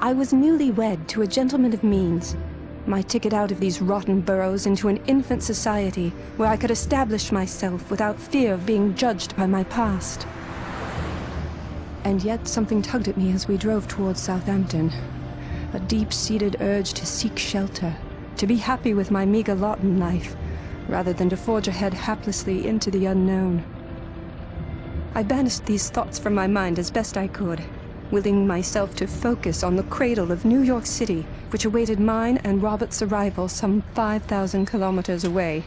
I was newly wed to a gentleman of means. My ticket out of these rotten boroughs into an infant society where I could establish myself without fear of being judged by my past. And yet something tugged at me as we drove towards Southampton. A deep-seated urge to seek shelter, to be happy with my meager lot in life, rather than to forge ahead haplessly into the unknown. I banished these thoughts from my mind as best I could, willing myself to focus on the cradle of New York City, which awaited mine and Robert's arrival some 5,000 kilometers away.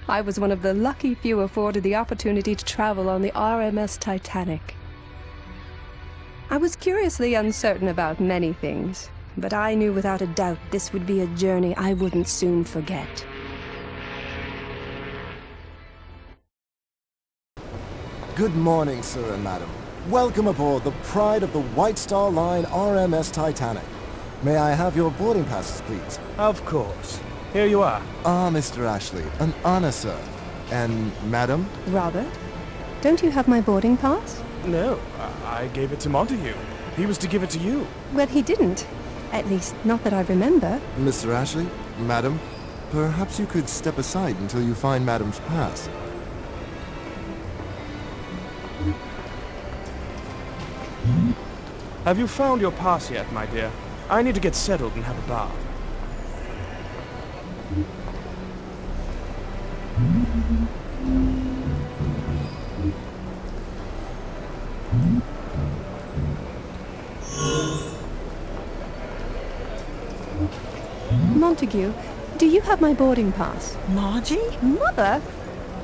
I was one of the lucky few afforded the opportunity to travel on the RMS Titanic. I was curiously uncertain about many things, but I knew without a doubt this would be a journey I wouldn't soon forget. Good morning, sir and madam. Welcome aboard the pride of the White Star Line RMS Titanic. May I have your boarding passes, please? Of course. Here you are. Ah, Mr. Ashley, an honor, sir. And madam? Robert, don't you have my boarding pass? No, I gave it to Montague. He was to give it to you. Well, he didn't. At least, not that I remember. Mr. Ashley, madam, perhaps you could step aside until you find madam's pass. Have you found your pass yet, my dear? I need to get settled and have a bath. Montague, do you have my boarding pass? Margie? Mother?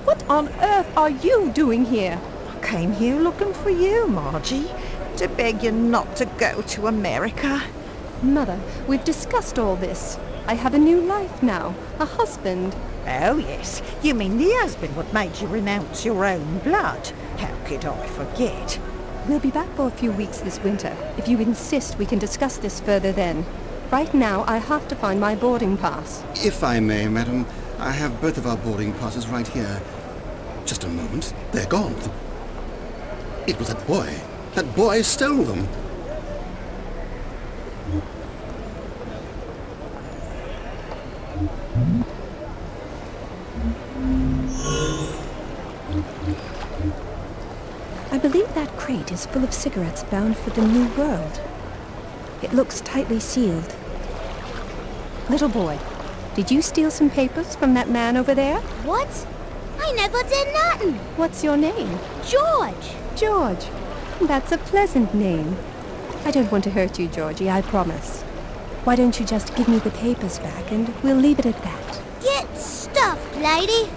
What on earth are you doing here? I came here looking for you, Margie, to beg you not to go to America. Mother, we've discussed all this. I have a new life now, a husband. Oh, yes. You mean the husband what made you renounce your own blood? How could I forget? We'll be back for a few weeks this winter. If you insist, we can discuss this further then. Right now, I have to find my boarding pass. If I may, madam, I have both of our boarding passes right here. Just a moment. They're gone. It was that boy. That boy stole them. I believe that crate is full of cigarettes bound for the New World. It looks tightly sealed. Little boy, did you steal some papers from that man over there? What? I never did nothing. What's your name? George. George. That's a pleasant name. I don't want to hurt you, Georgie, I promise. Why don't you just give me the papers back and we'll leave it at that? Get stuffed, lady.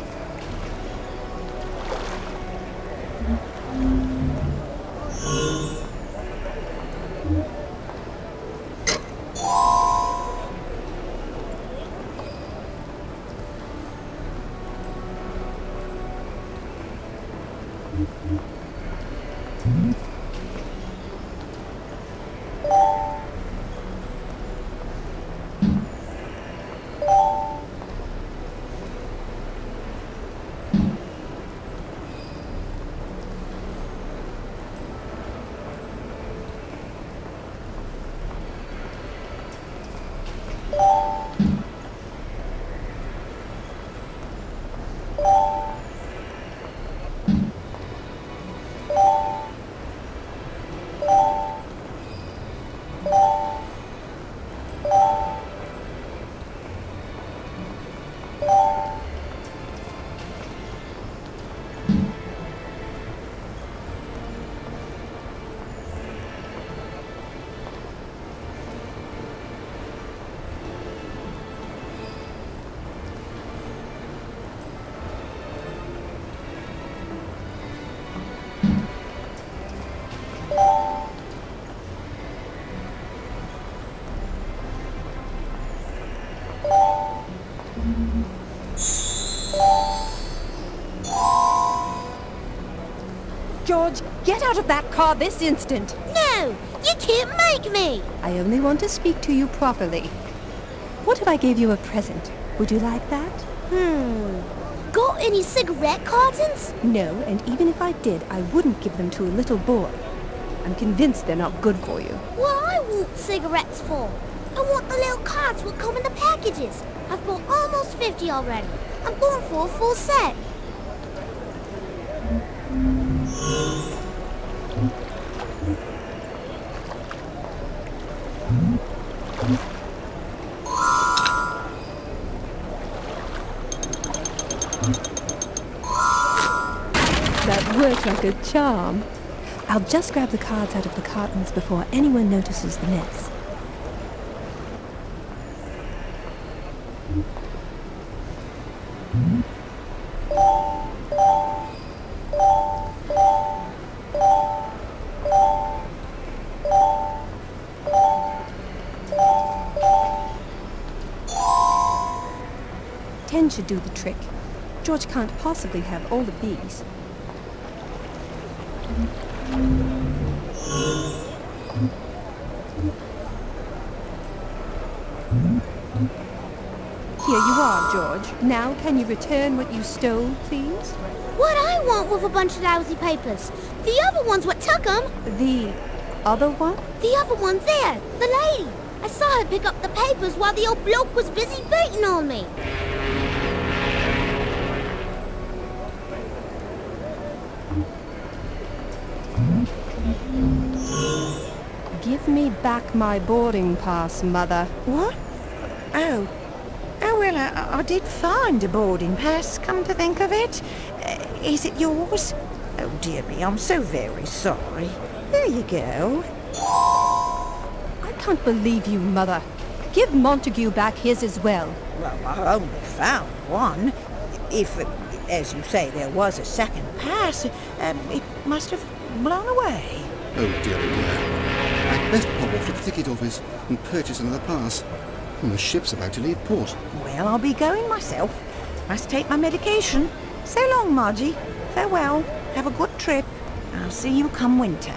George, get out of that car this instant! No, you can't make me. I only want to speak to you properly. What if I gave you a present? Would you like that? got any cigarette cartons? No, and even if I did, I wouldn't give them to a little boy. I'm convinced they're not good for you. What I want cigarettes for? I want the little cards what come in the packages. I've bought almost 50 already. I'm going for a full set. That worked like a charm. I'll just grab the cards out of the cartons before anyone notices the mess. Ten should do the trick. George can't possibly have all of these. Here you are, George. Now can you return what you stole, please? What I want with a bunch of lousy papers? The other ones what took 'em. The other one? The other one there, the lady. I saw her pick up the papers while the old bloke was busy beating on me. Give me back my boarding pass, Mother. What? Oh. Oh, well, I did find a boarding pass, come to think of it. Is it yours? Oh, dear me, I'm so very sorry. There you go. I can't believe you, Mother. Give Montague back his as well. Well, I only found one. If, as you say, there was a second pass, it must have blown away. Oh, dear, oh, dear. I'd best pop off to the ticket office and purchase another pass. The ship's about to leave port. Well, I'll be going myself. Must take my medication. So long, Margie. Farewell. Have a good trip. I'll see you come winter.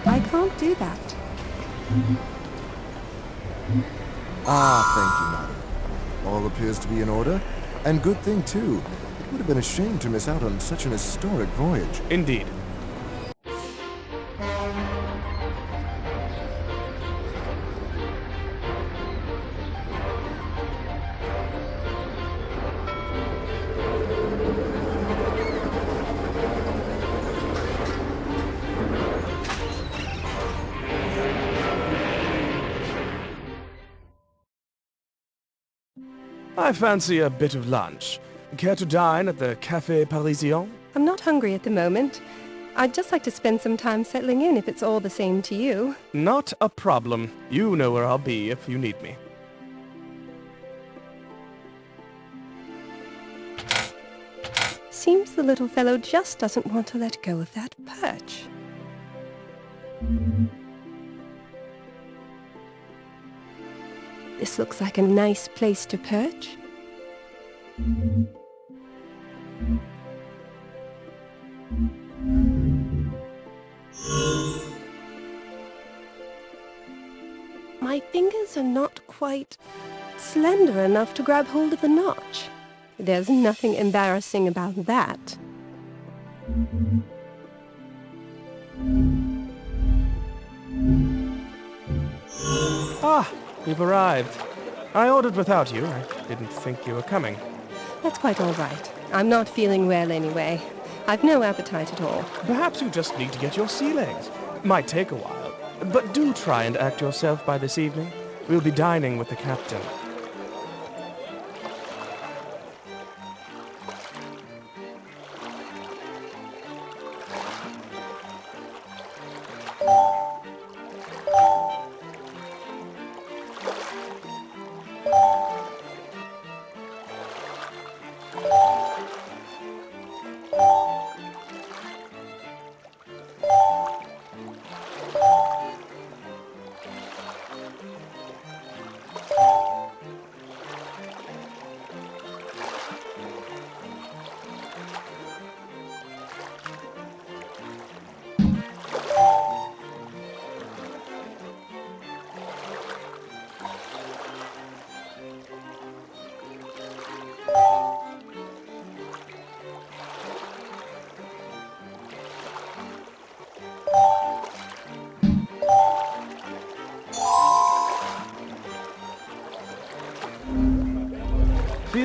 I can't do that. Ah, thank you, madam. All appears to be in order, and good thing, too. It would have been a shame to miss out on such an historic voyage. Indeed. I fancy a bit of lunch. Care to dine at the Café Parisien? I'm not hungry at the moment. I'd just like to spend some time settling in if it's all the same to you. Not a problem. You know where I'll be if you need me. Seems the little fellow just doesn't want to let go of that perch. This looks like a nice place to perch. My fingers are not quite slender enough to grab hold of the notch. There's nothing embarrassing about that. Ah, you've arrived. I ordered without you. I didn't think you were coming. That's quite all right. I'm not feeling well anyway. I've no appetite at all. Perhaps you just need to get your sea legs. Might take a while. But do try and act yourself by this evening. We'll be dining with the captain.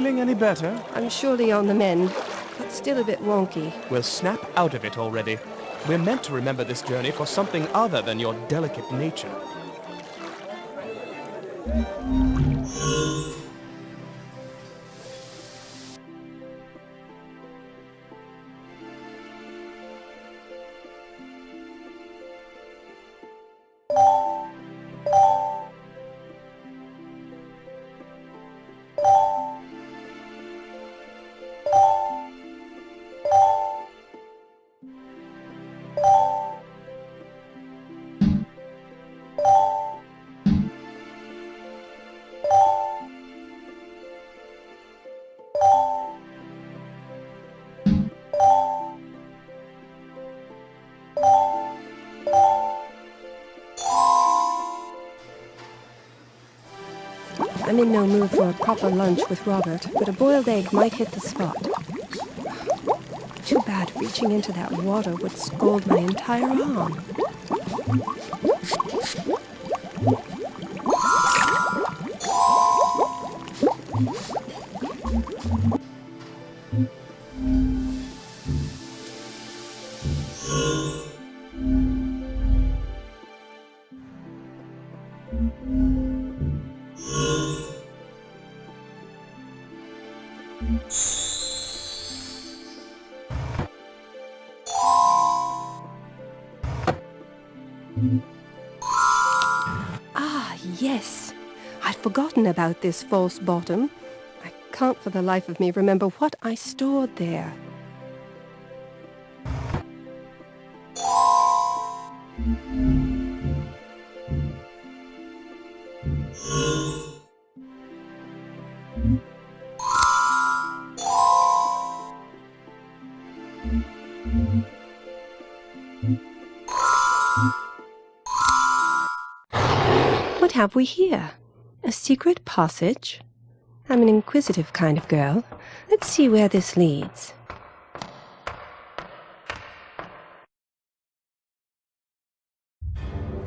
Feeling any better? I'm surely on the mend, but still a bit wonky. We'll snap out of it already. We're meant to remember this journey for something other than your delicate nature. I'm in no mood for a proper lunch with Robert, but a boiled egg might hit the spot. Too bad reaching into that water would scald my entire arm. Ah, yes. I'd forgotten about this false bottom. I can't for the life of me remember what I stored there. What have we here? A secret passage? I'm an inquisitive kind of girl. Let's see where this leads.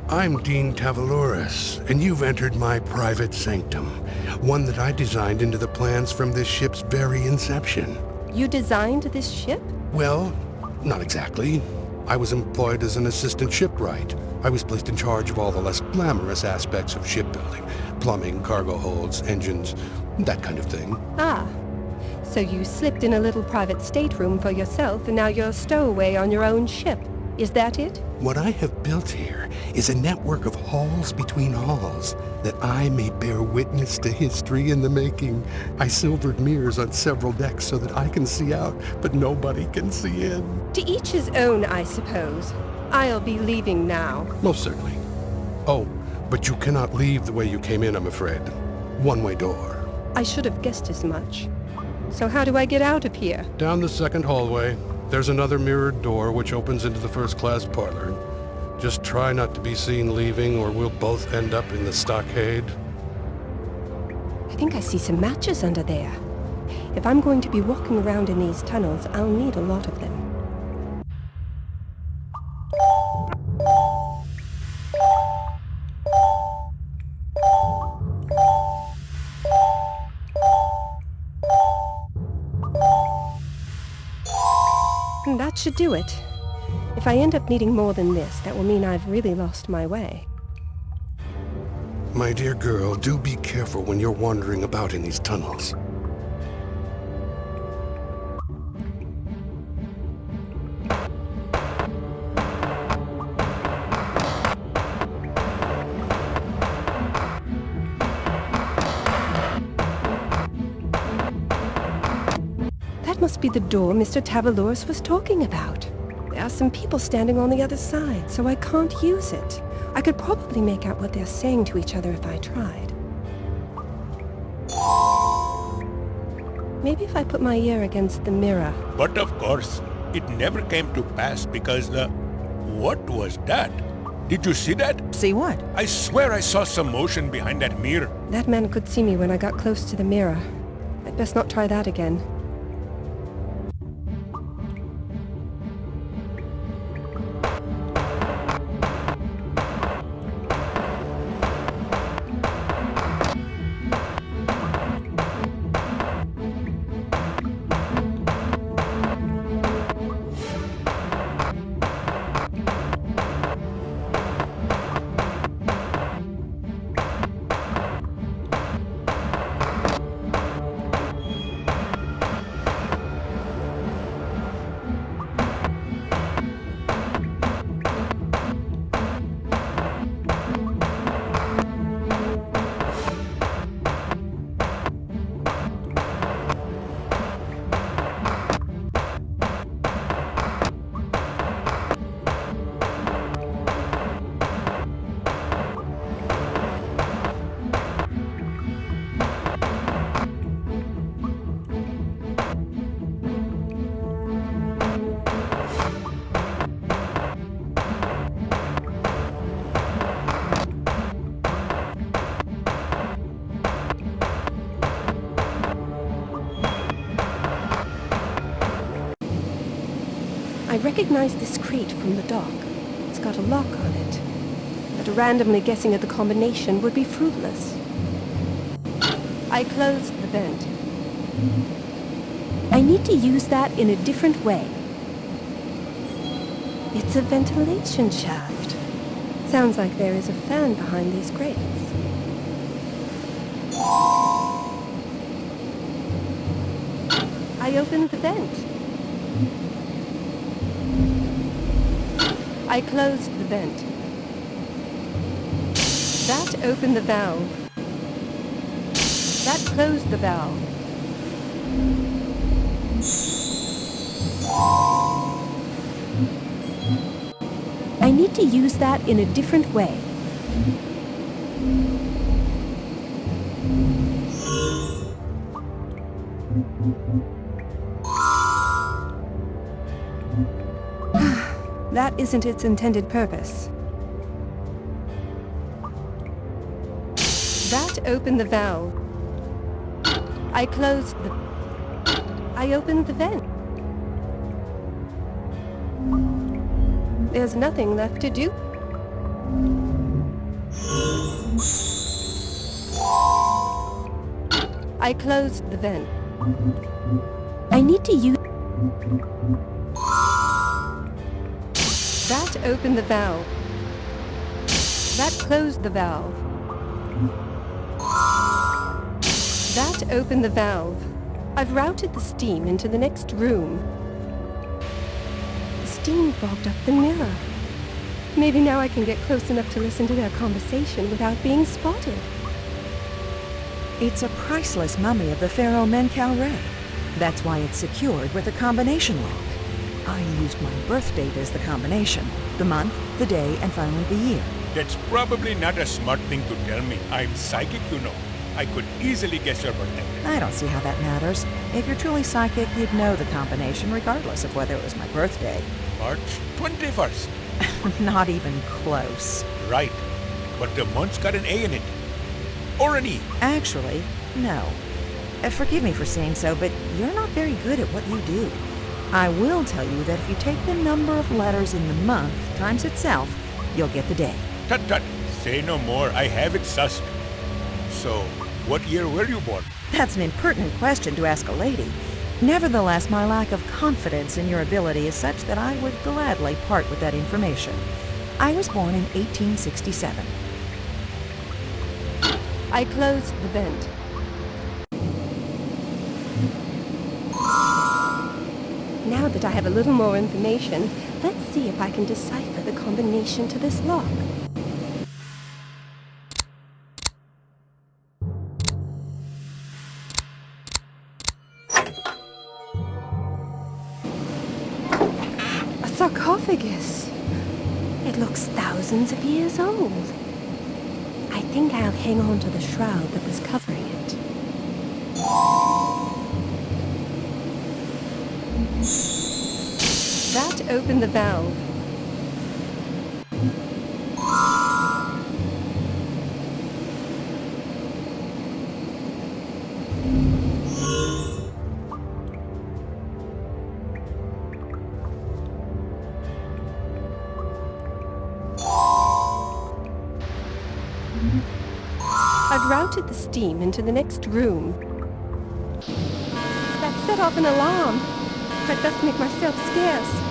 I'm Dean Tavalouris, and you've entered my private sanctum, one that I designed into the plans from this ship's very inception. You designed this ship? Well, not exactly. I was employed as an assistant shipwright. I was placed in charge of all the less glamorous aspects of shipbuilding. Plumbing, cargo holds, engines, that kind of thing. Ah, so you slipped in a little private stateroom for yourself, and now you're a stowaway on your own ship. Is that it? What I have built here is a network of halls between halls, that I may bear witness to history in the making. I silvered mirrors on several decks so that I can see out, but nobody can see in. To each his own, I suppose. I'll be leaving now. Most certainly. Oh, but you cannot leave the way you came in, I'm afraid. One-way door. I should have guessed as much. So how do I get out of here? Down the second hallway. There's another mirrored door which opens into the first-class parlor. Just try not to be seen leaving, or we'll both end up in the stockade. I think I see some matches under there. If I'm going to be walking around in these tunnels, I'll need a lot of them. That should do it. If I end up needing more than this, that will mean I've really lost my way. My dear girl, do be careful when you're wandering about in these tunnels. That must be the door Mr. Tavalouris was talking about. There are some people standing on the other side, so I can't use it. I could probably make out what they're saying to each other if I tried. Maybe if I put my ear against the mirror. But of course, it never came to pass because the... What was that? Did you see that? See what? I swear I saw some motion behind that mirror. That man could see me when I got close to the mirror. I'd best not try that again. recognize this crate from the dock. It's got a lock on it. But randomly guessing at the combination would be fruitless. I closed the vent. I need to use that in a different way. It's a ventilation shaft. Sounds like there is a fan behind these grates. I opened the vent. I closed the vent. That opened the valve. That closed the valve. I need to use that in a different way. That isn't its intended purpose. That opened the valve. I closed the... I opened the vent. There's nothing left to do. I closed the vent. I need to use... That opened the valve. That closed the valve. That opened the valve. I've routed the steam into the next room. The steam fogged up the mirror. Maybe now I can get close enough to listen to their conversation without being spotted. It's a priceless mummy of the pharaoh Menkaure. That's why it's secured with a combination lock. I used my birth date as the combination. The month, the day, and finally the year. That's probably not a smart thing to tell me. I'm psychic, you know. I could easily guess your birthday. I don't see how that matters. If you're truly psychic, you'd know the combination regardless of whether it was my birthday. March 21st. Not even close. Right. But the month's got an A in it. Or an E. Actually, no. Forgive me for saying so, but you're not very good at what you do. I will tell you that if you take the number of letters in the month times itself, you'll get the day. Tut tut. Say no more. I have it sussed. So, what year were you born? That's an impertinent question to ask a lady. Nevertheless, my lack of confidence in your ability is such that I would gladly part with that information. I was born in 1867. I closed the vent. Now that I have a little more information, let's see if I can decipher the combination to this lock. A sarcophagus. It looks thousands of years old. I think I'll hang on to the shroud that was covering it. That opened the valve. I've routed the steam into the next room. That set off an alarm. I'd best make myself scarce.